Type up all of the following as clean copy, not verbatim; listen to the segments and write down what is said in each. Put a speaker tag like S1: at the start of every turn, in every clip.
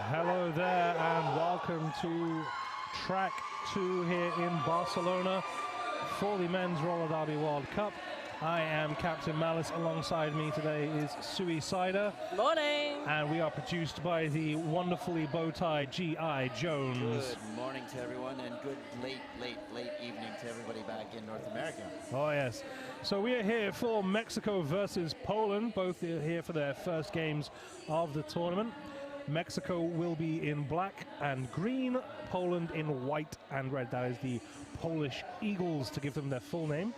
S1: Hello there and welcome to track 2 here in Barcelona for the Men's Roller Derby World Cup. I am Captain Malice. Alongside me today is Sui Cider.
S2: Morning.
S1: And we are produced by the wonderfully bow-tied G.I. Jones.
S3: Good morning to everyone and good late evening to everybody back in North America.
S1: Oh yes. So we are here for Mexico versus Poland. Both are here for their first games of the tournament. Mexico will be in black and green, Poland in white and red. That is the Polish Eagles, to give them their full name.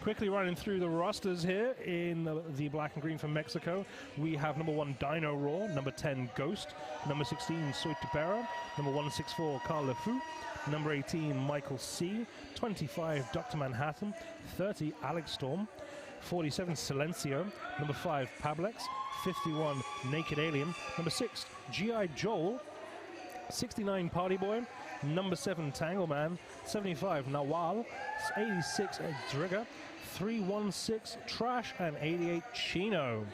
S1: Quickly running through the rosters here in the black and green from Mexico. We have number 1 Dino Raw, number 10 Ghost, number 16 Soy Tupera, number 164 Carl LeFou, number 18 Michael C, 25 Dr. Manhattan, 30 Alex Storm, 47 Silencio, number 5 Pablex, 51 Naked Alien, number 6 G.I. Joel, 69 Party Boy, number 7 Tangle Man, 75 Nawal, 86 Drigger, 316 Trash, and 88 Chino.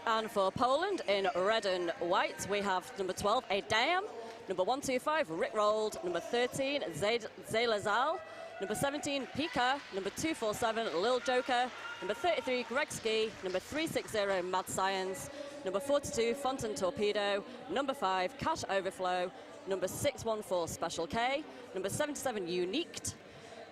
S2: And for Poland in red and white, we have number 12 Adam, number 125 Rick Rolled, number 13 Zaylazal, number 17 Pika, number 247 Lil Joker, number 33 Greg Ski, number 360 Mad Science, number 42 Fontaine Torpedo, number 5 Cash Overflow, number 614 Special K, number 77 Uniqued,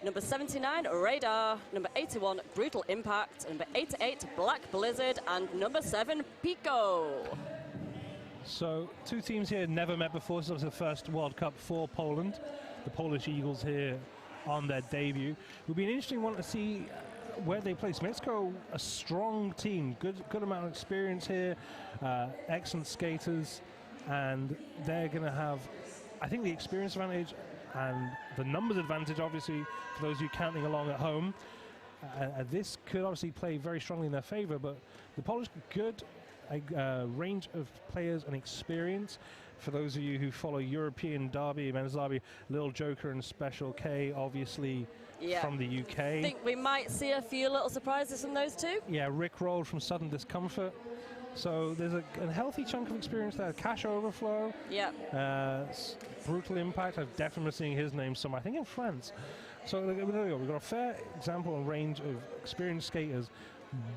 S2: number 79 Radar, number 81 Brutal Impact, number 88 Black Blizzard, and number 7 Pico.
S1: So 2 teams here never met before. This was the first World Cup for Poland. The Polish Eagles here on their debut. It would be an interesting one to see where they place. Mexico, a strong team, good amount of experience here, excellent skaters, and they're going to have, I think, the experience advantage and the numbers advantage, obviously, for those of you counting along at home. This could obviously play very strongly in their favor, but the Polish, good range of players and experience. For those of you who follow European derby, men's derby, Lil Joker and Special K, obviously from the UK.
S2: I think we might see a few little surprises from those 2.
S1: Yeah, Rick Rolled from Sudden Discomfort. So there's a healthy chunk of experience there. Cash Overflow.
S2: Yeah.
S1: Brutal Impact. I've definitely seen his name somewhere, I think in France. So there we go. We've got a fair example and range of experienced skaters,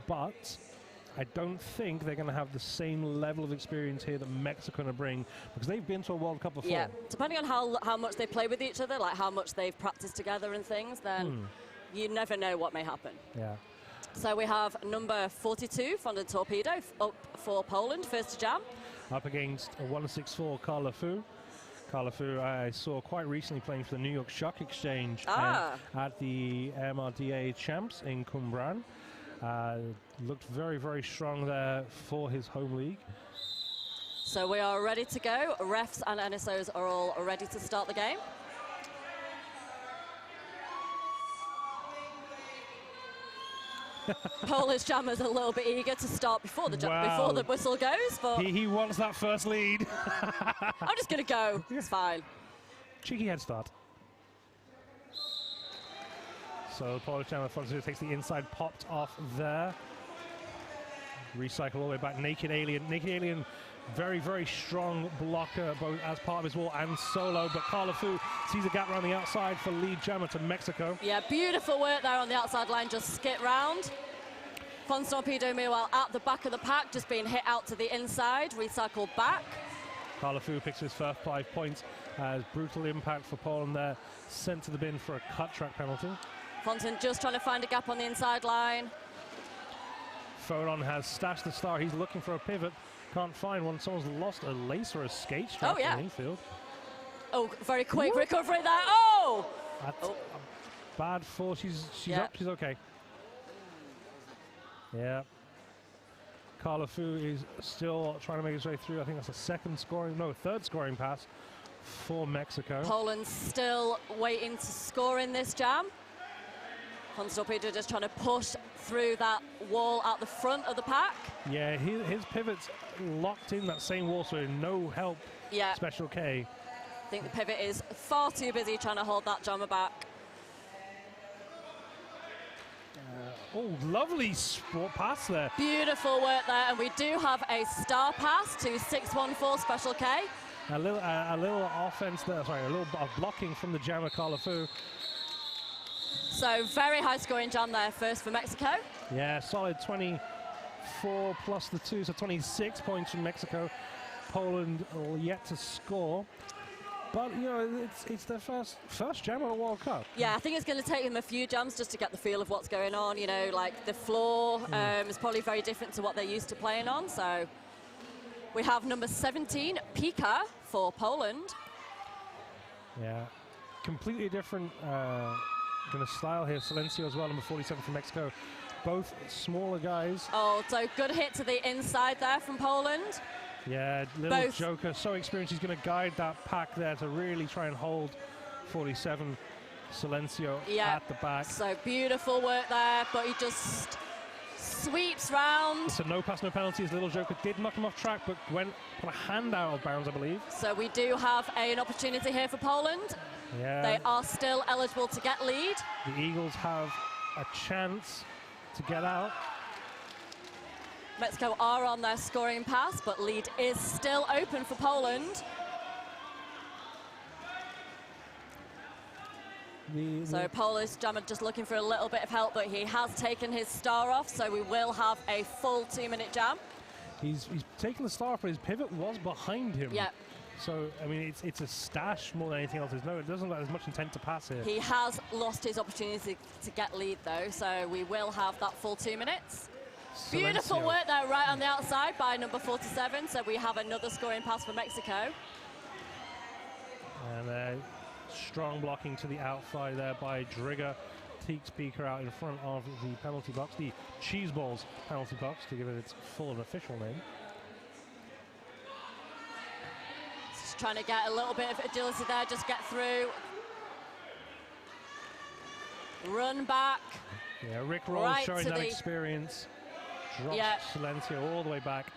S1: but I don't think they're going to have the same level of experience here that Mexico are going to bring, because they've been to a World Cup before.
S2: Yeah, depending on how much they play with each other, like how much they've practiced together and things, then you never know what may happen.
S1: Yeah.
S2: So we have number 42, Fontaine Torpedo, up for Poland, first to jam.
S1: Up against a 164 Carl LeFou. Carl LeFou I saw quite recently playing for the New York Shock Exchange at the MRDWC Champs in Cumbran. Looked very, very strong there for his home league.
S2: So we are ready to go. Refs and NSOs are all ready to start the game. Polish jammer's a little bit eager to start before the before the whistle goes, but
S1: he wants that first lead.
S2: I'm just gonna go. It's fine.
S1: Cheeky head start. So Polish jammer takes the inside, popped off there. Recycle all the way back. Naked Alien. Naked Alien, very, very strong blocker, both as part of his wall and solo. But Carl LeFou sees a gap around the outside for lead jammer to Mexico.
S2: Yeah, beautiful work there on the outside line, just skit round. Fontaine Torpedo, meanwhile, at the back of the pack, just being hit out to the inside, recycled back.
S1: Carl LeFou picks his first 5 points as Brutal Impact for Poland there, sent to the bin for a cut track penalty.
S2: Fontaine just trying to find a gap on the inside line.
S1: Photon has stashed the star. He's looking for a pivot. Can't find one. Someone's lost a lace or a skate strap in the infield.
S2: Oh, very quick recovery there. Oh!
S1: That's a bad fall. She's up. She's okay. Yeah. Carl LeFou is still trying to make his way through. I think that's a third scoring pass for Mexico.
S2: Poland's still waiting to score in this jam. Fontaine Torpedo just trying to push through that wall at the front of the pack.
S1: Yeah, his pivot's locked in that same wall, so no help.
S2: Yeah.
S1: Special K.
S2: I think the pivot is far too busy trying to hold that jammer back.
S1: Oh, lovely sport pass there.
S2: Beautiful work there, and we do have a star pass to 614 Special K.
S1: A little offense there, sorry, a little bit of blocking from the jammer, Carla Fu.
S2: So very high scoring jam there first for Mexico.
S1: Yeah, solid 24 plus the 2, so 26 points from Mexico. Poland yet to score. But, you know, it's their first jam at a World Cup.
S2: Yeah, I think it's going to take them a few jams just to get the feel of what's going on. You know, like the floor is probably very different to what they're used to playing on. So we have number 17, Pika, for Poland.
S1: Yeah, completely different kind of style here. Silencio as well, number 47 from Mexico. Both smaller guys.
S2: Oh, so good hit to the inside there from Poland.
S1: Yeah, little Joker, so experienced. He's going to guide that pack there to really try and hold 47 Silencio at the back.
S2: So beautiful work there, but he just sweeps round.
S1: So no pass, no penalties. Little Joker did knock him off track, but went put a hand out of bounds, I believe.
S2: So we do have an opportunity here for Poland.
S1: Yeah.
S2: They are still eligible to get lead.
S1: The Eagles have a chance to get out.
S2: Mexico are on their scoring pass, but lead is still open for Poland. So Polish jammer just looking for a little bit of help, but he has taken his star off, so we will have a full 2-minute jam.
S1: He's taken the star off, but his pivot was behind him.
S2: Yeah.
S1: So, I mean, it's a stash more than anything else. It doesn't look like there's much intent to pass here.
S2: He has lost his opportunity to get lead, though, so we will have that full 2 minutes.
S1: Silencio.
S2: Beautiful work there right on the outside by number 47, so we have another scoring pass for Mexico.
S1: And strong blocking to the outside there by Drigger. Takes Pika out in front of the penalty box, the Cheese Balls penalty box, to give it its full and official name.
S2: Just trying to get a little bit of agility there, just get through. Run back.
S1: Yeah, Rick Roll
S2: right
S1: showing that experience. Drops Silencio all the way back.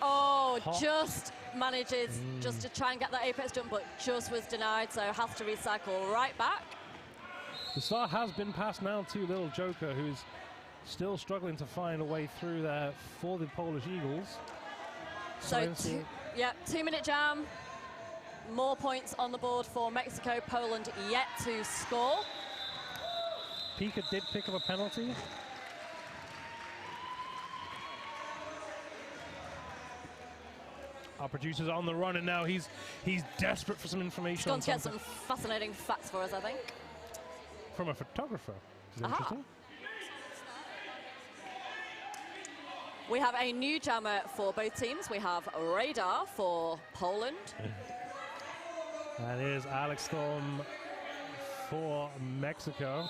S2: Oh, just manages just to try and get that apex jump, but just was denied, so has to recycle right back.
S1: The star has been passed now to Little Joker, who's still struggling to find a way through there for the Polish Eagles.
S2: So, 2-minute jam. More points on the board for Mexico. Poland yet to score.
S1: Pika did pick up a penalty. Our producer's on the run, and now he's desperate for some information.
S2: He's going to get some fascinating facts for us, I think.
S1: From a photographer. Which is interesting.
S2: We have a new jammer for both teams. We have Radar for Poland.
S1: That is Alex Storm for Mexico.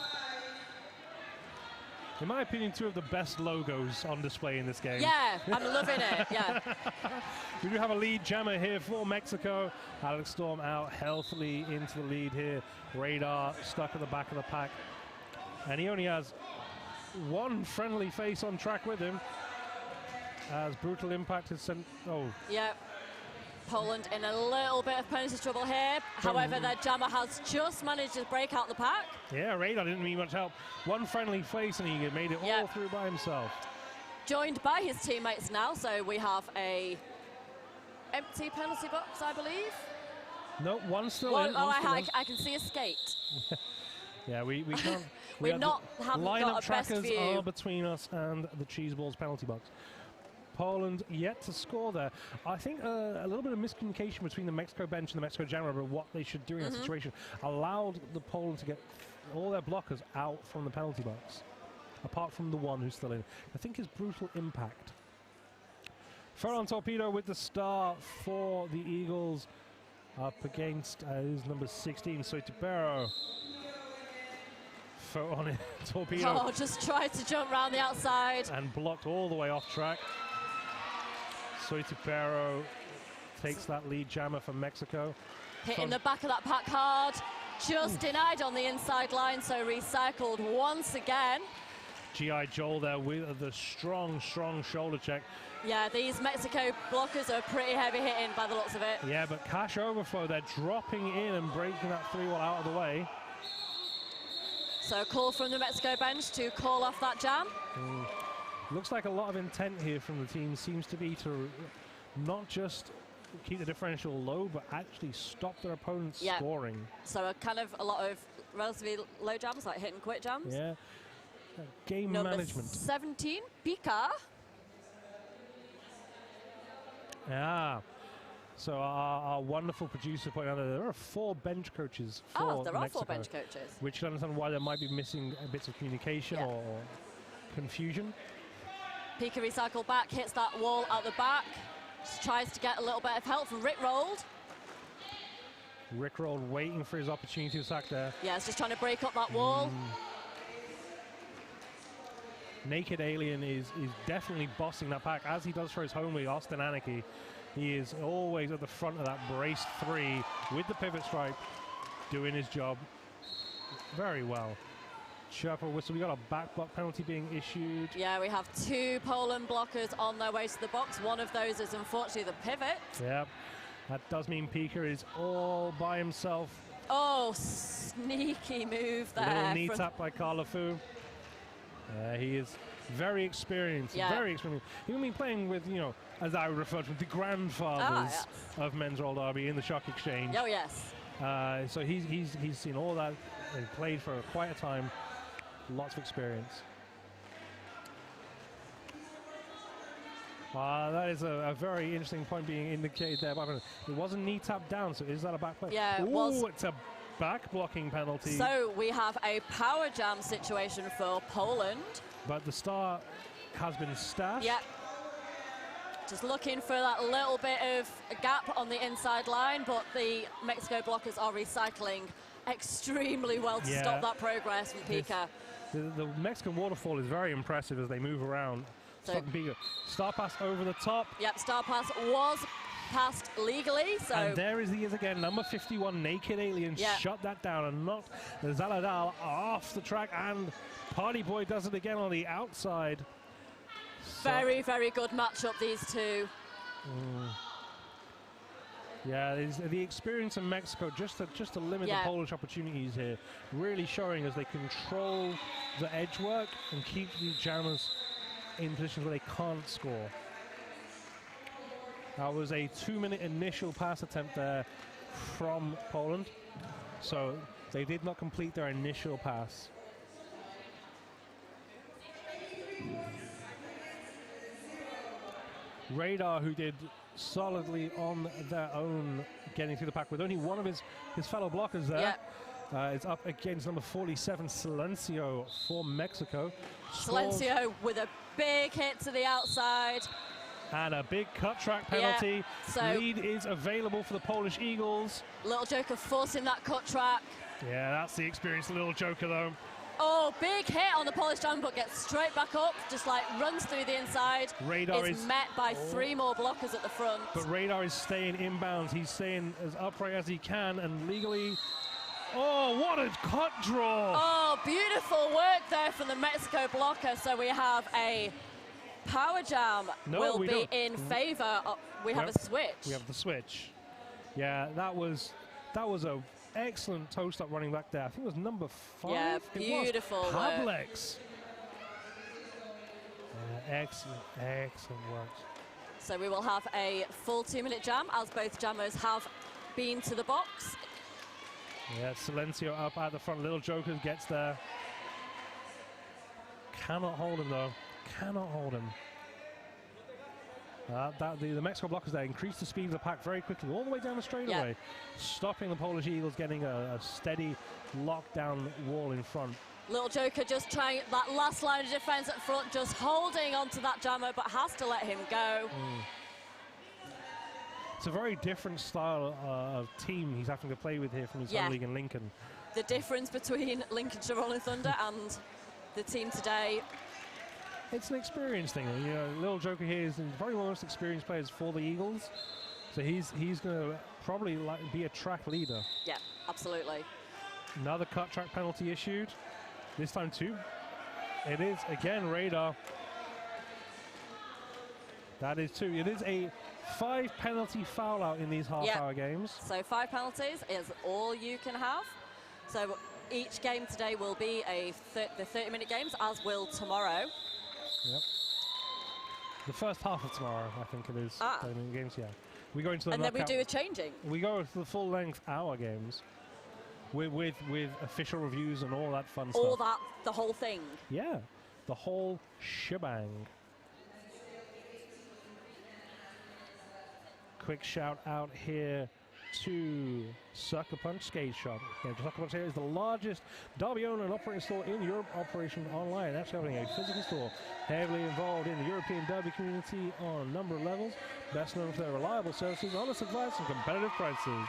S1: In my opinion, two of the best logos on display in this game.
S2: Yeah, I'm loving it, yeah.
S1: We do have a lead jammer here for Mexico. Alex Storm out healthily into the lead here. Radar stuck at the back of the pack. And he only has one friendly face on track with him, as Brutal Impact is sent. Oh.
S2: Yeah. Poland in a little bit of penalty trouble here. However, their jammer has just managed to break out the pack.
S1: Yeah, Radar didn't need much help. One friendly face and he made it all through by himself.
S2: Joined by his teammates now, so we have a empty penalty box, I believe.
S1: No, one's still in.
S2: I can see a skate.
S1: Yeah, we can't.
S2: Haven't got
S1: lineup
S2: a best
S1: trackers
S2: view.
S1: are between us and the Cheese Balls penalty box. Poland yet to score there. I think a little bit of miscommunication between the Mexico bench and the Mexico jammer about what they should do in that situation allowed the Poland to get all their blockers out from the penalty box, apart from the one who's still in. I think is Brutal Impact. Ferran Torpedo with the star for the Eagles up against his number 16, Soitipero. On it, Torpedo.
S2: Oh, just tried to jump around the outside.
S1: And blocked all the way off track. Soitipero takes that lead jammer from Mexico.
S2: Hitting the back of that pack hard. Just denied on the inside line, so recycled once again.
S1: G.I. Joel there with the strong shoulder check.
S2: Yeah, these Mexico blockers are pretty heavy hitting by the looks of it.
S1: Yeah, but cash overflow, they're dropping in and breaking that 3-1 out of the way.
S2: So a call from the Mexico bench to call off that jam.
S1: Looks like a lot of intent here from the team seems to be to not just keep the differential low, but actually stop their opponents scoring.
S2: So a lot of relatively low jams, like hit and quit jams.
S1: Yeah. Game
S2: Number
S1: management.
S2: 17, Pika.
S1: Yeah. So our wonderful producer pointed out that there are 4 bench coaches for
S2: there are
S1: Mexico,
S2: 4 bench coaches.
S1: which I understand why there might be missing bits of communication or confusion.
S2: Pika recycle back, hits that wall at the back. Just tries to get a little bit of help from Rick Rolled.
S1: Rick Rolled waiting for his opportunity to sack there.
S2: Yeah, it's just trying to break up that wall.
S1: Naked Alien is definitely bossing that pack, as he does for his homie, Austin Anarchy. He is always at the front of that brace 3 with the pivot stripe, doing his job very well. Chirper whistle, we got a back block penalty being issued.
S2: Yeah, we have 2 Poland blockers on their way to the box. One of those is unfortunately the pivot.
S1: Yeah, that does mean Pika is all by himself.
S2: Oh, sneaky move there.
S1: Little knee tap by Carlafu. He is very experienced, very experienced. He's been playing with, as I would refer to them, the grandfathers of men's roll derby in the Shock Exchange.
S2: Oh, yes.
S1: So he's seen all that. He played for quite a time. Lots of experience. That is a very interesting point being indicated there. It wasn't knee tap down, so is that a back play?
S2: Yeah, it was.
S1: It's a back blocking penalty.
S2: So we have a power jam situation for Poland.
S1: But the star has been stashed.
S2: Yep. Just looking for that little bit of a gap on the inside line, but the Mexico blockers are recycling extremely well to stop that progress from Pika.
S1: The Mexican waterfall is very impressive as they move around.
S2: So
S1: Pika. Star pass over the top.
S2: Yep, star pass was passed legally. So
S1: and there is he is again, number 51, Naked Alien, shut that down and knocked the Zaladal off the track, and Party Boy does it again on the outside.
S2: Very, very good matchup, these two.
S1: Yeah, the experience in Mexico just to limit the Polish opportunities here, really showing as they control the edge work and keep the jammers in positions where they can't score. That was a 2-minute initial pass attempt there from Poland, so they did not complete their initial pass. Radar, who did solidly on their own getting through the pack with only one of his fellow blockers there. It's up against number 47, Silencio for Mexico.
S2: Silencio with a big hit to the outside.
S1: And a big cut track penalty.
S2: So
S1: lead is available for the Polish Eagles.
S2: Little Joker forcing that cut track.
S1: Yeah, that's the experienced Little Joker though.
S2: Oh, big hit on the Polish jam, but gets straight back up, just like runs through the inside.
S1: Radar
S2: is met by 3 more blockers at the front.
S1: But Radar is staying inbounds. He's staying as upright as he can and legally. Oh, what a cut draw!
S2: Oh, beautiful work there from the Mexico blocker. So we have a power jam will be in favor of, we have a switch.
S1: We have the switch. Yeah, that was a excellent toast up running back there. I think it was number 5.
S2: Yeah, beautiful work.
S1: Hablex. Excellent work.
S2: So we will have a full 2-minute jam as both jammers have been to the box.
S1: Yeah, Silencio up at the front. Little Joker gets there. Cannot hold him though. Cannot hold him. The Mexico blockers there increase the speed of the pack very quickly, all the way down the straightaway, stopping the Polish Eagles getting a steady lockdown wall in front.
S2: Little Joker just trying that last line of defense at front, just holding onto that jammer, but has to let him go.
S1: It's a very different style of team he's having to play with here from his home league in Lincoln.
S2: The difference between Lincolnshire Rolling Thunder and the team today.
S1: It's an experience thing. You know, Little Joker here is probably one of the most experienced players for the Eagles. So he's going to probably be a track leader.
S2: Yeah, absolutely.
S1: Another cut track penalty issued. This time too. It is again Radar. That is 2. It is a 5 penalty foul out in these half-hour games.
S2: So 5 penalties is all you can have. So each game today will be the 30-minute games, as will tomorrow.
S1: Yep. The first half of tomorrow, I think it is.
S2: Ah.
S1: Playing games, yeah. We go into the
S2: And then we
S1: knockout.
S2: do a changing.
S1: We go to the full-length hour games with official reviews and all that fun
S2: All
S1: stuff.
S2: that, the whole thing.
S1: Yeah, the whole shebang. Quick shout out here to Sucker Punch Skate Shop. Yeah, Sucker Punch here is the largest Derby-owned and operating store in Europe, operation online. Actually having a physical store, heavily involved in the European Derby community on a number of levels. Best known for their reliable services, honest advice, and competitive prices,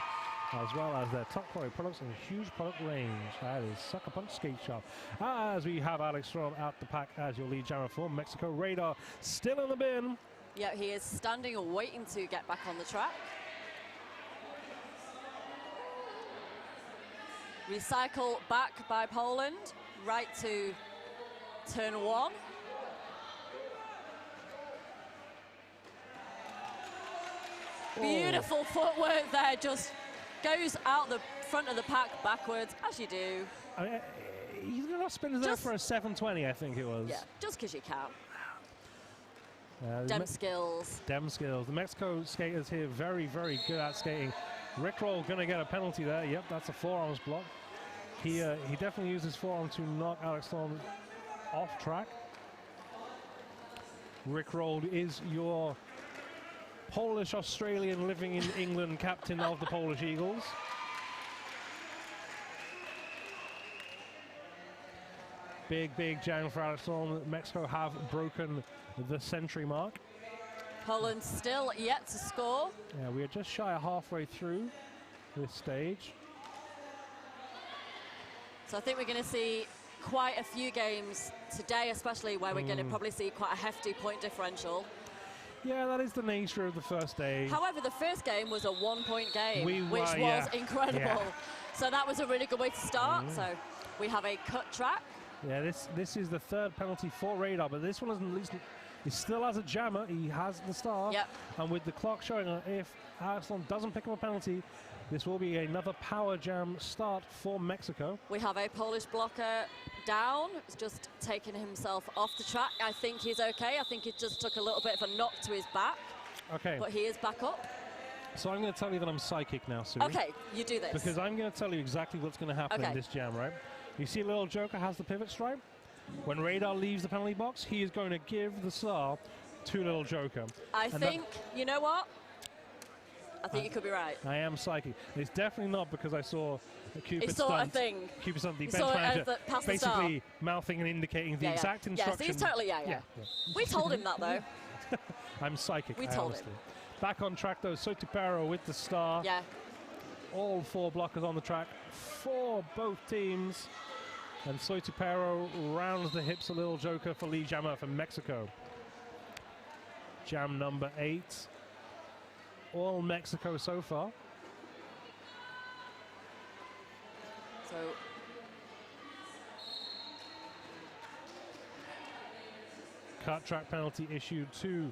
S1: as well as their top quality products and a huge product range. That is Sucker Punch Skate Shop. As we have Alex Strom out the pack as your lead jammer for Mexico. Radar still in the bin.
S2: Yeah, he is standing and waiting to get back on the track. Recycle back by Poland, right to turn 1. Beautiful footwork there, just goes out the front of the pack backwards, as you do.
S1: I mean, he's going to spin there for a 720, I think it was.
S2: Yeah, just because you can.
S1: The
S2: Dem skills.
S1: Dem skills. The Mexico skaters here very, very good at skating. Rickroll going to get a penalty there. Yep, that's a forearms block. He definitely used his forearm to knock Alex Storm off track. Rickroll is your Polish-Australian living in England captain of the Polish Eagles. Big, big jam for Alex Storm. Mexico have broken the century mark.
S2: Poland still yet to score.
S1: Yeah, we are just shy of halfway through this stage.
S2: So I think we're going to see quite a few games today, especially where we're going to probably see quite a hefty point differential.
S1: Yeah, that is the nature of the first day.
S2: However, the first game was a 1-point game, which was
S1: yeah.
S2: incredible.
S1: Yeah.
S2: So that was a really good way to start. So we have a cut track.
S1: Yeah, this is the third penalty for Radar, but this one is at least he still has a jammer. He has the star.
S2: Yep.
S1: And with the clock showing, if Alex doesn't pick up a penalty, this will be another power jam start for Mexico.
S2: We have a Polish blocker down. He's just taken himself off the track. I think he's okay. I think he just took a little bit of a knock to his back.
S1: Okay.
S2: But he is back up.
S1: So I'm going to tell you that I'm psychic now, Sue.
S2: Okay, you do this.
S1: Because I'm going to tell you exactly what's going to happen in this jam, right? You see Little Joker has the pivot stripe? When Radar leaves the penalty box, he is going to give the star to Little Joker.
S2: I think, you know what? I think you could be right.
S1: I am psychic. It's definitely not because I saw Cupid
S2: saw
S1: stunt.
S2: a thing.
S1: Cupid stunt, the
S2: You
S1: bench
S2: saw it
S1: manager,
S2: as the- past the
S1: basically mouthing and indicating the exact instruction.
S2: Yes, he's totally, yeah. We told him that, though.
S1: I'm psychic.
S2: We told him.
S1: Back on track, though, Sotiparo with the star.
S2: Yeah.
S1: All four blockers on the track for both teams. And Sotiparo rounds the hips a Little Joker for lead jammer for Mexico. Jam number 8. All Mexico so far.
S2: So
S1: cut track penalty issued to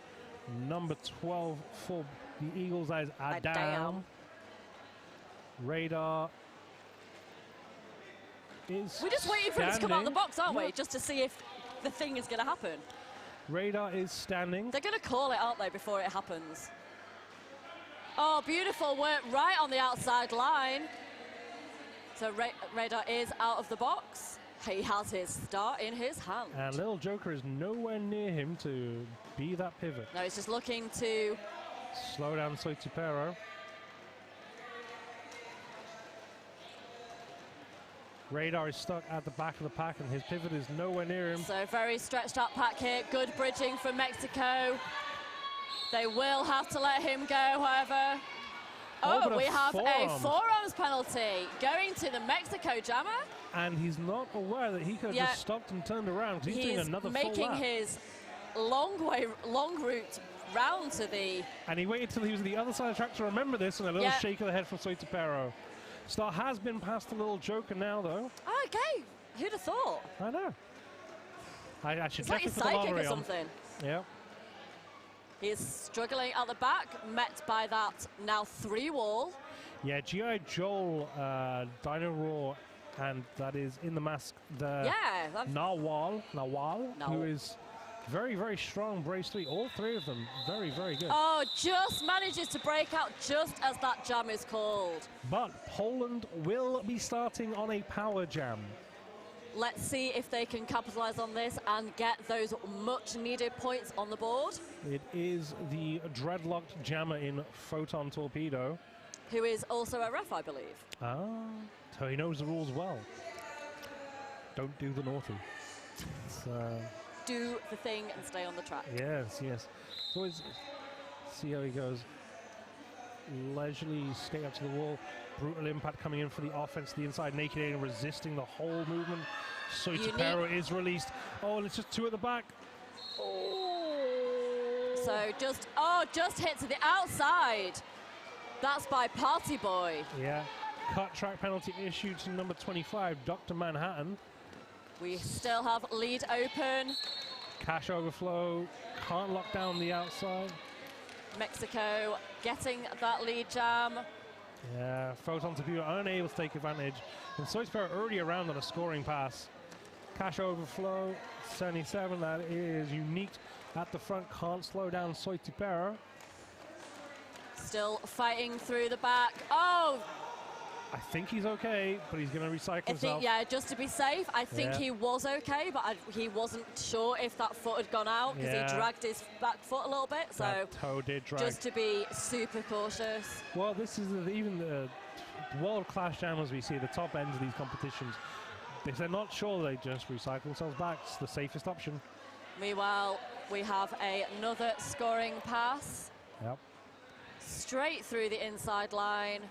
S1: number 12 for the Eagles as Adam. Radar is
S2: we're just waiting for him to come out the
S1: standing.
S2: box, aren't we? Just to see if the thing is going to happen.
S1: Radar is standing.
S2: They're going to call it, aren't they, before it happens? Oh, beautiful work right on the outside line. So Radar is out of the box. He has his star in his hand.
S1: And Little Joker is nowhere near him to be that pivot.
S2: No, he's just looking to
S1: slow down Sotiparo. Radar is stuck at the back of the pack and his pivot is nowhere near him.
S2: So very stretched out pack here. Good bridging from Mexico. They will have to let him go, however. Oh, we have a forearms penalty going to the Mexico jammer.
S1: And he's not aware that he could have just stopped and turned around. He's doing another full lap.
S2: He's making his long route round to the...
S1: And he waited till he was at the other side of the track to remember this, and a little shake of the head from Sotiparo. Star has been past the Little Joker now, though.
S2: Okay, who'd have thought?
S1: I know. I should
S2: it's like
S1: definitely
S2: he's
S1: put the
S2: psychic
S1: lottery
S2: or something.
S1: On. Yeah.
S2: He is struggling at the back, met by that now 3 wall.
S1: Yeah, G.I. Joel, Dino Raw, and that is in the mask, the Nawal, who is Very, very strong brace 3. All 3 of them very, very good.
S2: Oh, just manages to break out just as that jam is called.
S1: But Poland will be starting on a power jam.
S2: Let's see if they can capitalize on this and get those much needed points on the board.
S1: It is the dreadlocked jammer in Photon Torpedo.
S2: Who is also a ref, I believe.
S1: Ah, so he knows the rules well. Don't do the naughty.
S2: Do the thing and stay on the track.
S1: Yes, yes. So always see how he goes. Leisurely skate up to the wall. Brutal impact coming in for the offense. The inside naked air resisting the whole movement. Soitapero is released. Oh, and it's just 2 at the back. Oh.
S2: So just hit to the outside. That's by Party Boy.
S1: Yeah. Cut track penalty issued to number 25, Dr. Manhattan.
S2: We still have lead open.
S1: Cash overflow. Can't lock down the outside.
S2: Mexico getting that lead jam.
S1: Yeah, Photon Torpedo unable to take advantage. And Soitapero already around on a scoring pass. Cash overflow, 77, that is unique at the front. Can't slow down Soitapero.
S2: Still fighting through the back. Oh!
S1: I think he's okay, but he's going to recycle
S2: I
S1: himself.
S2: think, yeah, just to be safe, I think he was okay, but he wasn't sure if that foot had gone out because he dragged his back foot a little bit. So
S1: that toe did drag.
S2: Just to be super cautious.
S1: Well, this is even the world-class jammers we see at the top ends of these competitions. If they're not sure, they just recycle themselves back. It's the safest option.
S2: Meanwhile, we have another scoring pass.
S1: Yep.
S2: Straight through the inside line.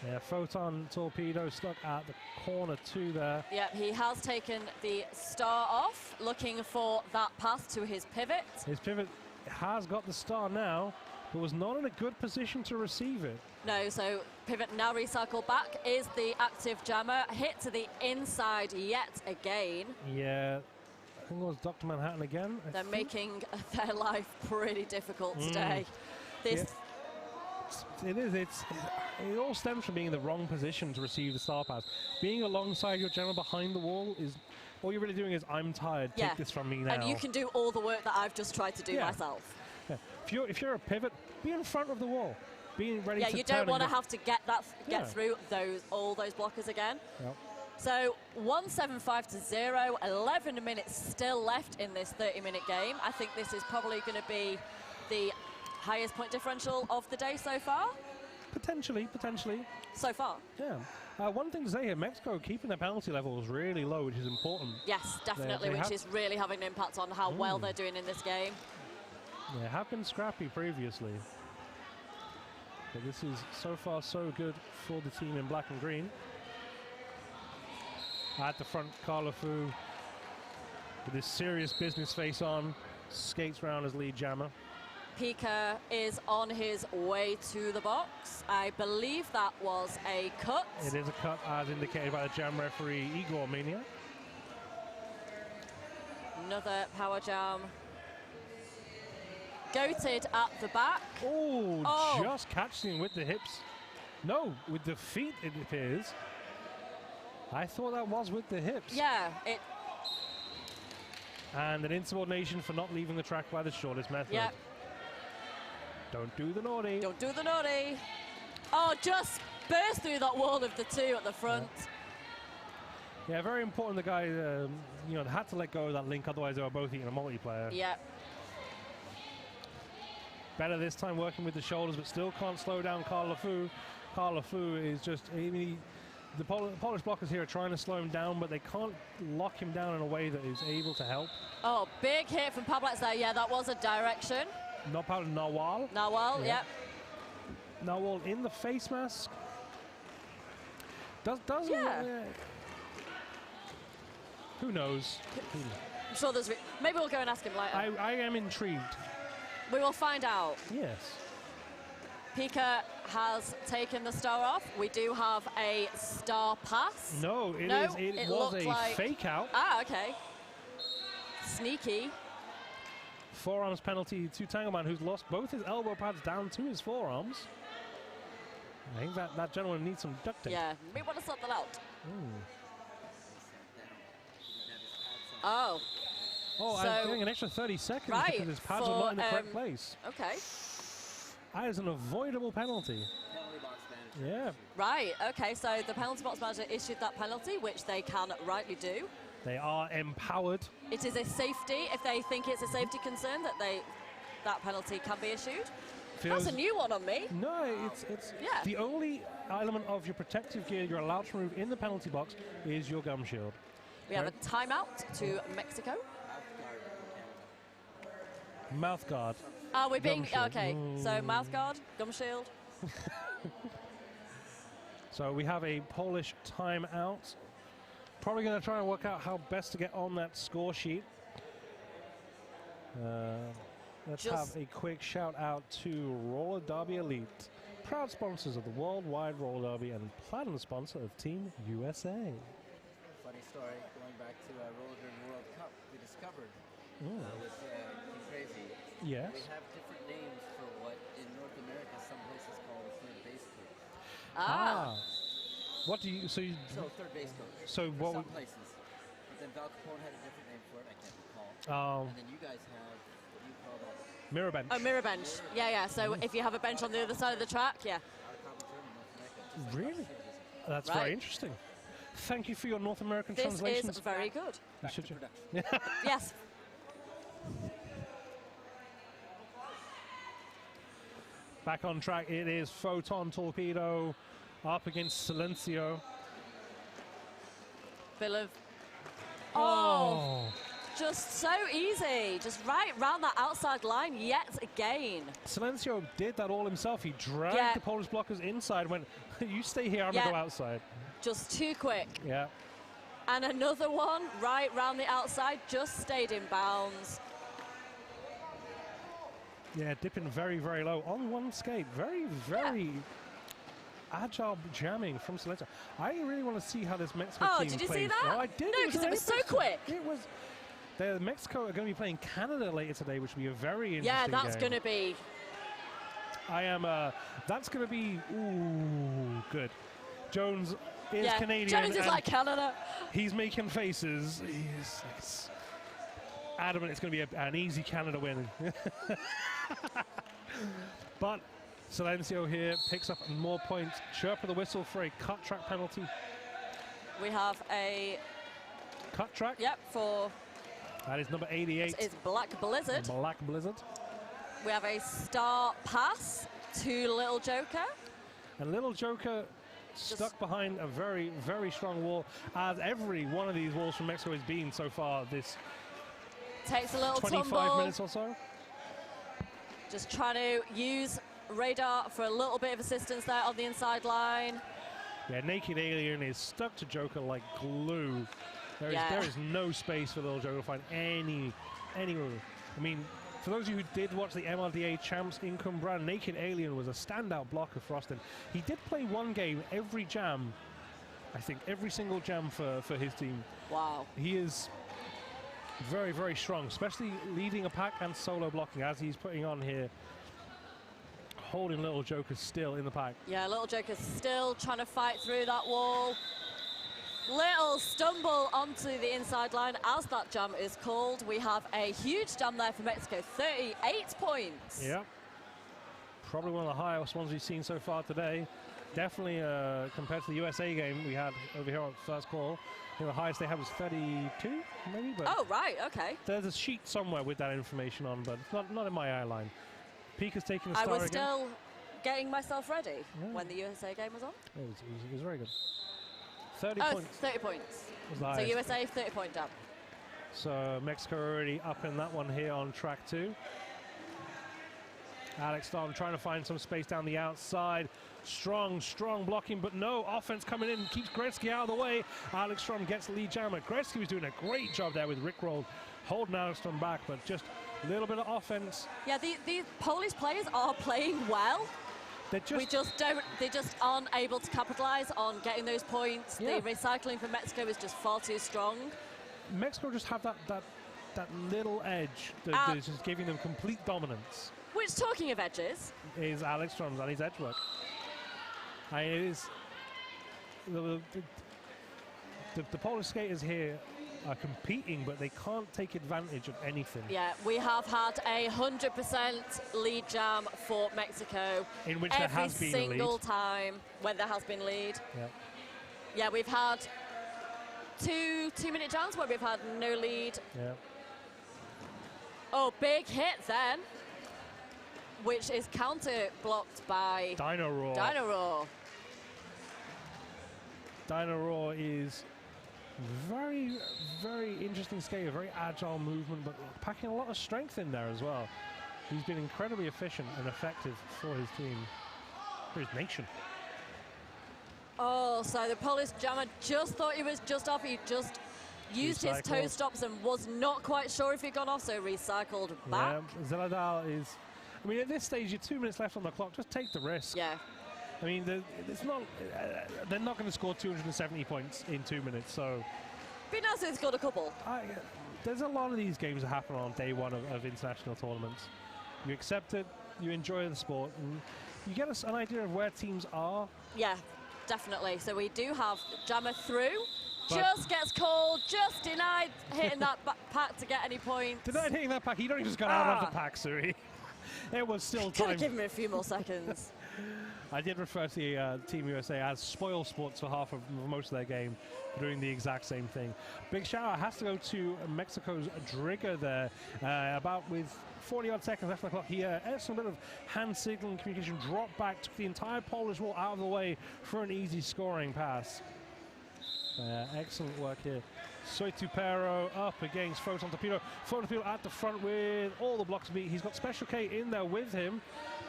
S1: Yeah, Photon Torpedo stuck at the corner 2 there.
S2: Yep, he has taken the star off, looking for that pass to his pivot.
S1: His pivot has got the star now, but was not in a good position to receive it.
S2: No, so pivot now recycled back is the active jammer. Hit to the inside yet again.
S1: Yeah, I think it was Dr. Manhattan again.
S2: They're making their life pretty difficult today. This.
S1: It is. It all stems from being in the wrong position to receive the star pass. Being alongside your jammer behind the wall is all you're really doing is I'm tired. Take this from me now.
S2: And you can do all the work that I've just tried to do myself.
S1: Yeah. If you're a pivot, be in front of the wall. Being ready to turn.
S2: Yeah, you don't want to have to get through all those blockers again.
S1: Yep.
S2: So 175 to 0, 11 minutes still left in this 30-minute game. I think this is probably going to be the highest point differential of the day so far.
S1: Potentially.
S2: So far.
S1: Yeah. One thing to say here, Mexico keeping their penalty levels really low, which is important.
S2: Yes, definitely, which is really having an impact on how well they're doing in this game.
S1: Yeah, have been scrappy previously. But this is so far so good for the team in black and green. At the front, Carlo Fu with his serious business face on, skates round as lead jammer.
S2: Pika is on his way to the box. I believe that was a cut.
S1: It is a cut, as indicated by the jam referee, Igor Mania.
S2: Another power jam. Goated at the back.
S1: Oh, just catching with the hips. No, with the feet, it appears. I thought that was with the hips.
S2: Yeah,
S1: And an insubordination for not leaving the track by the shortest method.
S2: Yep.
S1: Don't do the naughty.
S2: Don't do the naughty. Oh, just burst through that wall of the 2 at the front.
S1: Yeah, very important. The guy, had to let go of that link, otherwise they were both eating a multiplayer.
S2: Yep.
S1: Better this time working with the shoulders, but still can't slow down Carlo Fu. Carlo Fu is just, the Polish blockers here are trying to slow him down, but they can't lock him down in a way that is able to help.
S2: Oh, big hit from Pablac there. Yeah, that was a direction.
S1: Not Pablo, Nawal.
S2: Nawal, yep.
S1: Nawal in the face mask. Who knows?
S2: I'm sure there's... Maybe we'll go and ask him later.
S1: I am intrigued.
S2: We will find out.
S1: Yes.
S2: Pika has taken the star off. We do have a star pass.
S1: No, it was a fake out.
S2: Ah, okay. Sneaky.
S1: Forearms penalty to Tangoman, who's lost both his elbow pads down to his forearms. I think that gentleman needs some duct tape.
S2: Yeah, we want to sort that out. Oh.
S1: Oh,
S2: So-
S1: I'm getting an extra 30 seconds
S2: Right,
S1: because his pads are
S2: for,
S1: not in the correct place.
S2: Okay.
S1: That is an avoidable penalty.
S4: Penalty box manager.
S1: Yeah,
S2: Right, okay, so the penalty box manager issued that penalty, which they can rightly do.
S1: they are empowered.
S2: It is a safety, if they think it's a safety concern, that penalty can be issued.
S1: Feels-
S2: That's a new one on me.
S1: No, it's
S2: Yeah.
S1: the only element of your protective gear you're allowed to remove in the penalty box is your gum shield.
S2: We have a timeout to Mexico.
S1: Mouth guard.
S2: Are we being,
S1: shield.
S2: okay, so mouth guard, gum shield.
S1: So we have a Polish timeout. Probably going to try and work out how best to get on that score sheet. Let's
S2: Just-
S1: have a quick shout out to Roller Derby Elite, proud sponsors of the Worldwide Roller Derby and platinum sponsor of Team USA.
S4: Funny story, going back to Roller Derby World Cup, we discovered
S1: Mm.
S4: with Team Crazy,
S1: Yes.
S4: we have different names for what in North America some places call the third base coach.
S2: Ah,
S1: What do you? So you?
S4: So third base coach.
S1: So
S4: for
S1: what?
S4: some
S1: would-
S4: places. But then Val Capone had a different name for it, I can't recall. And then you guys have, what do you call that?
S1: Mirror bench.
S2: oh, mirror bench. Yeah, so if you have a bench on the other side of the track, yeah.
S4: Not a common term in North America. just like
S1: Really?
S4: Australia.
S1: That's
S2: Right.
S1: very interesting. Thank you for your North American
S2: This
S1: translations.
S2: is very good.
S1: You
S4: Back
S1: should
S4: to
S1: ju-
S4: production.
S2: Yes.
S1: Back on track, it is Photon Torpedo up against Silencio.
S2: Bit of, oh, just so easy. Just right round that outside line yet again.
S1: Silencio did that all himself. He dragged
S2: Yeah.
S1: the Polish blockers inside, went, you stay here, I'm
S2: Yeah.
S1: going to go outside.
S2: Just too quick.
S1: Yeah.
S2: And another one right round the outside, just stayed in bounds.
S1: Yeah, dipping very, very low on one skate. Very, very agile jamming from Silencio. I really want to see how this Mexico
S2: Oh,
S1: team
S2: did you
S1: plays.
S2: see that?
S1: Oh, I did.
S2: No, 'cause it was so quick.
S1: It was. Mexico are going to be playing Canada later today, which will be a very interesting
S2: Yeah, that's
S1: game.
S2: going to be.
S1: I am. That's going to be. Ooh, good. Jones is
S2: Yeah,
S1: Canadian.
S2: Jones is
S1: and
S2: like Canada.
S1: he's making faces. He's adamant it's going to be an easy Canada win. But Silencio here picks up more points. Chirp of the whistle for a cut track penalty.
S2: We have a,
S1: Cut track.
S2: yep, for,
S1: That is number 88.
S2: it's Black Blizzard.
S1: Black Blizzard.
S2: We have a star pass to Little Joker.
S1: And Little Joker stuck behind a very, very strong wall, as every one of these walls from Mexico has been so far this
S2: Takes a little
S1: 25
S2: tumble.
S1: minutes or so.
S2: Just trying to use radar for a little bit of assistance there on the inside line.
S1: Yeah, Naked Alien is stuck to Joker like glue.
S2: Yeah.
S1: There is no space for Little Joker to find any room. I mean, for those of you who did watch the MRDA Champs in Cumbran, Naked Alien was a standout blocker for Austin. He did play one game every jam, I think every single jam for his team.
S2: Wow.
S1: He is very, very strong, especially leading a pack and solo blocking, as he's putting on here, holding Little Joker still in the pack.
S2: Yeah, Little Joker's still trying to fight through that wall. Little stumble onto the inside line as that jam is called. We have a huge jam there for Mexico, 38 points.
S1: Yep. Probably one of the highest ones we've seen so far today. Definitely compared to the USA game we had over here on first call. I think the highest they had was 32, maybe. But
S2: Oh, right, okay.
S1: there's a sheet somewhere with that information on, but it's not in my eye line. Pika's taking the
S2: I
S1: star
S2: was
S1: again.
S2: still getting myself ready
S1: Yeah.
S2: when the USA game was on.
S1: It was very good. 30
S2: Oh,
S1: points
S2: 30 points.
S1: was the
S2: So
S1: highest.
S2: USA 30-point jam.
S1: So Mexico already up in that one here on track 2. Alex Storm trying to find some space down the outside. Strong blocking, but no offense coming in. Keeps Gretzky out of the way. Alex Storm gets the lead jammer. Gretzky was doing a great job there with Rickroll, holding Alex Storm back, but just a little bit of offense.
S2: Yeah, these Polish players are playing well.
S1: They're just
S2: They just aren't able to capitalize on getting those points.
S1: Yeah.
S2: The recycling for Mexico is just far too strong.
S1: Mexico just have that little edge that
S2: Ah.
S1: is just giving them complete dominance.
S2: Which, talking of edges,
S1: Is Alex Storm's and his edge work. And it is the Polish skaters here are competing, but they can't take advantage of anything.
S2: Yeah, we have had 100% lead jam for Mexico.
S1: In which there has been a lead.
S2: Every single time when there has been lead.
S1: Yeah.
S2: Yeah, we've had two-minute jams where we've had no lead.
S1: Yeah.
S2: Oh, big hit then, which is counter-blocked by
S1: Dino Roar.
S2: Dino Roar.
S1: Dino Roar is very, very interesting skater, very agile movement, but packing a lot of strength in there as well. He's been incredibly efficient and effective for his team, for his nation.
S2: Oh, so the Polish jammer just thought he was just off. He just used his toe stops and was not quite sure if he'd gone off, so recycled back.
S1: Yeah, Zeladal is... I mean, at this stage, you're 2 minutes left on the clock. Just take the risk.
S2: Yeah.
S1: I mean, it's not. They're not going to score 270 points in 2 minutes. So,
S2: be nice if they scored a couple.
S1: There's a lot of these games that happen on day one of international tournaments. You accept it, you enjoy the sport, and you get an idea of where teams are.
S2: Yeah, definitely. So we do have jammer through.
S1: But
S2: just gets called, just denied hitting that pack to get any points.
S1: Denied hitting that pack. He don't even just got out of the pack, Suri. It was still time.
S2: Could have given me a few more seconds.
S1: I did refer to the Team USA as spoil sports for most of their game, doing the exact same thing. Big shout out has to go to Mexico's Drigger there. About with 40-odd seconds left on the clock, he had some bit of hand signaling communication, dropped back, took the entire Polish wall out of the way for an easy scoring pass. Excellent work here. Soitupero up against Photon Torpedo. Photon Torpedo at the front with all the blocks beat. He's got Special K in there with him.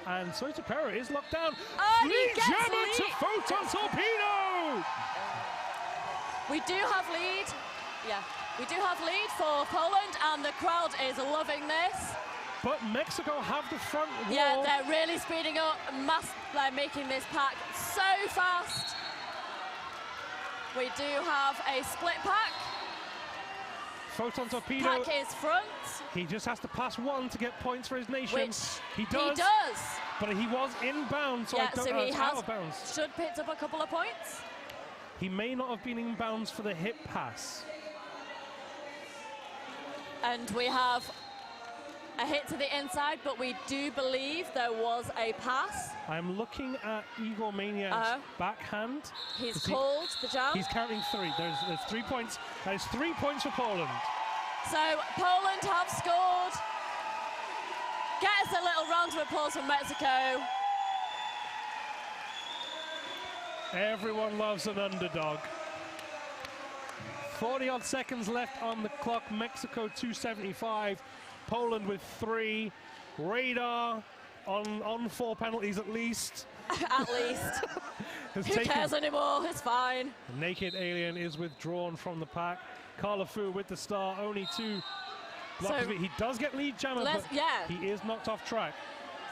S1: And Soitupero is locked down. Lead jammer to Photon Torpedo!
S2: We do have lead. Yeah, we do have lead for Poland, and the crowd is loving this.
S1: But Mexico have the front wall.
S2: Yeah, they're really speeding up. They're making this pack so fast. We do have a split pack.
S1: Photon Torpedo.
S2: Pack is front.
S1: He just has to pass one to get points for his nation.
S2: Which
S1: he does. But he was inbound, so
S2: yeah,
S1: I don't know. He out of bounds.
S2: Should picked up a couple of points.
S1: He may not have been in bounds for the hip pass.
S2: And we have a hit to the inside, but we do believe there was a pass.
S1: I'm looking at Igor Maniac's backhand.
S2: He's called the jam.
S1: He's counting three. There's 3 points. There's 3 points for Poland.
S2: So Poland have scored. Get us a little round of applause from Mexico.
S1: Everyone loves an underdog. 40-odd seconds left on the clock. Mexico 275. Poland with 3. Radar on 4 penalties at least.
S2: At least. Who cares anymore? It's fine.
S1: Naked Alien is withdrawn from the pack. Carlafu with the star, only 2 blocks. So he does get lead jammer, but he is knocked off track.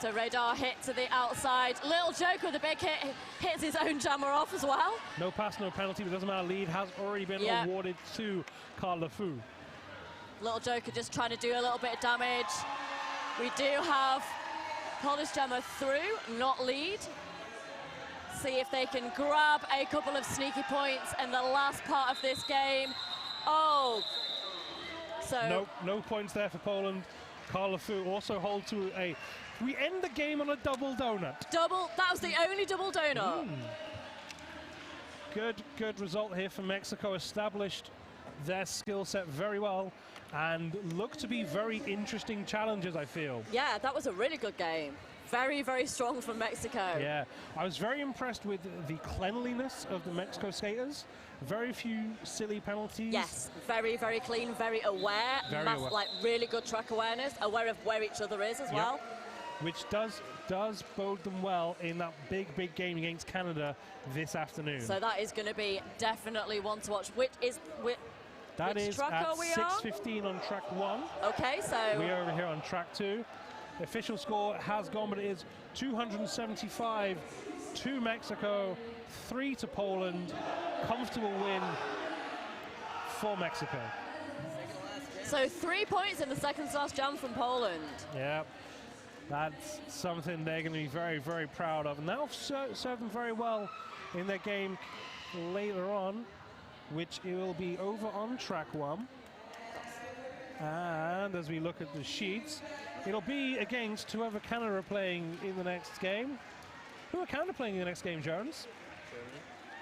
S2: So Radar hit to the outside. Little Joker with a big hit, hits his own jammer off as well.
S1: No pass, no penalty, but it doesn't matter. Lead has already been awarded to Carlafu.
S2: Little Joker just trying to do a little bit of damage. We do have Polish jammer through, not lead. See if they can grab a couple of sneaky points in the last part of this game. Oh, so
S1: no points there for Poland. Carlafu also hold to a. We end the game on a double donut.
S2: That was the only double donut.
S1: Good result here for Mexico. Established their skill set very well and look to be very interesting challenges, I feel.
S2: Yeah, that was a really good game. Very, very strong from Mexico.
S1: Yeah, I was very impressed with the cleanliness of the Mexico skaters. Very few silly penalties.
S2: Yes, very, very clean, very aware. Like really good track awareness, aware of where each other is as well.
S1: Which does bode them well in that big game against Canada this afternoon.
S2: So that is going to be definitely one to watch.
S1: That is at 6:15 on track 1.
S2: Okay, so
S1: we are over here on track 2. The official score has gone, but it is 275 to Mexico, 3 to Poland. Comfortable win for Mexico.
S2: So 3 points in the second last jam from Poland.
S1: Yeah, that's something they're going to be very, very proud of. And that'll serve them very well in their game later on which it will be over on track 1. And as we look at the sheets, it'll be against whoever Canada are playing in the next game. Who are Canada playing in the next game, Jones?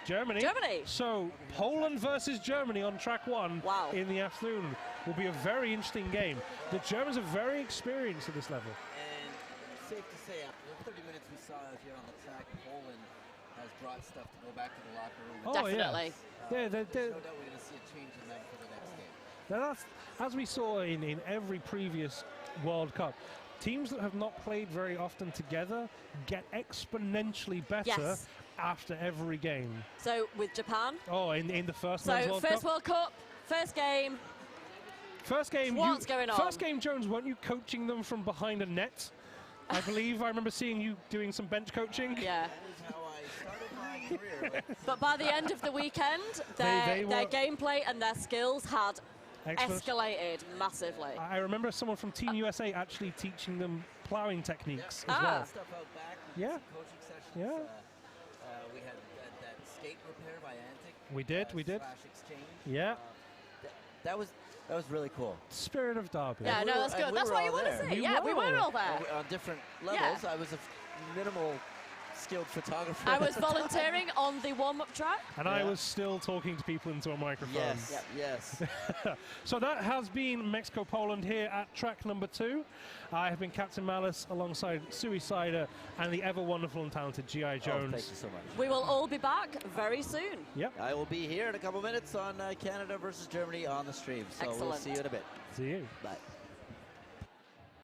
S1: Germany. So Poland versus Germany on track 1 in the afternoon will be a very interesting game. The Germans are very experienced at this level.
S4: And safe to say, after the 30 minutes we saw out here on the track, Poland has brought stuff to go back to the locker room.
S1: Oh,
S2: definitely.
S4: There's no doubt we're going to see a change in them for the next game.
S1: Now that's, as we saw in every previous World Cup, teams that have not played very often together get exponentially better after every game.
S2: So with Japan.
S1: Oh, in the first World
S2: Cup.
S1: World
S2: Cup, first game. What's going on?
S1: First game, Jones, weren't you coaching them from behind a net? I believe I remember seeing you doing some bench coaching.
S2: Yeah.
S4: That is how I started my career.
S2: But by the end of the weekend, their gameplay and their skills had escalated massively.
S1: I remember someone from Team USA actually teaching them plowing techniques as well.
S4: Stuff out back,
S1: Yeah.
S4: some coaching sessions.
S1: Yeah.
S4: We had that skate repair by Antic.
S1: We did.
S4: Slash exchange.
S1: Yeah.
S4: That was really cool.
S1: Spirit of Derby.
S2: Yeah, no, that's good. That's what you want to see. Yeah, we were all there.
S4: On different levels. I was a minimal skilled photographer.
S2: I was volunteering on the warm-up track.
S1: And I was still talking to people into a microphone.
S4: Yes.
S1: So that has been Mexico-Poland here at track number 2. I have been Captain Malice alongside Suicider and the ever-wonderful and talented G.I. Jones.
S4: Thank you so much.
S2: We will all be back very soon.
S1: Yep.
S4: I will be here in a couple minutes on Canada versus Germany on the stream. So we'll see you in a bit.
S1: See you.
S4: Bye.